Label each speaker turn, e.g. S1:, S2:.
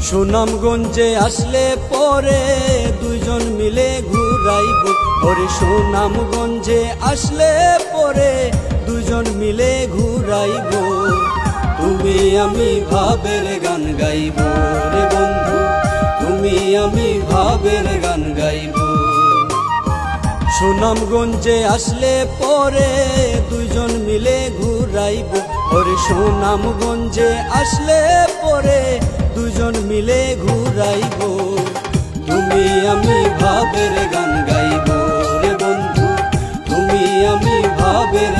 S1: সুনামগঞ্জে আসলে পরে দুইজন মিলে ঘুরাইব। ওরে সুনামগঞ্জে আসলে পরে দুইজন মিলে ঘুরাইব। তুমি আমি ভাবের গান গাইব রে বন্ধু, তুমি আমি ভাবের গান গাইব। সুনামগঞ্জে আসলে পরে দুইজন মিলে ঘুরাইব। ওরে সুনামগঞ্জে আসলে পরে দুজন মিলে ঘুরাইব। তুমি আমি ভাবের গান গাইব রে বন্ধু, তুমি আমি ভাবের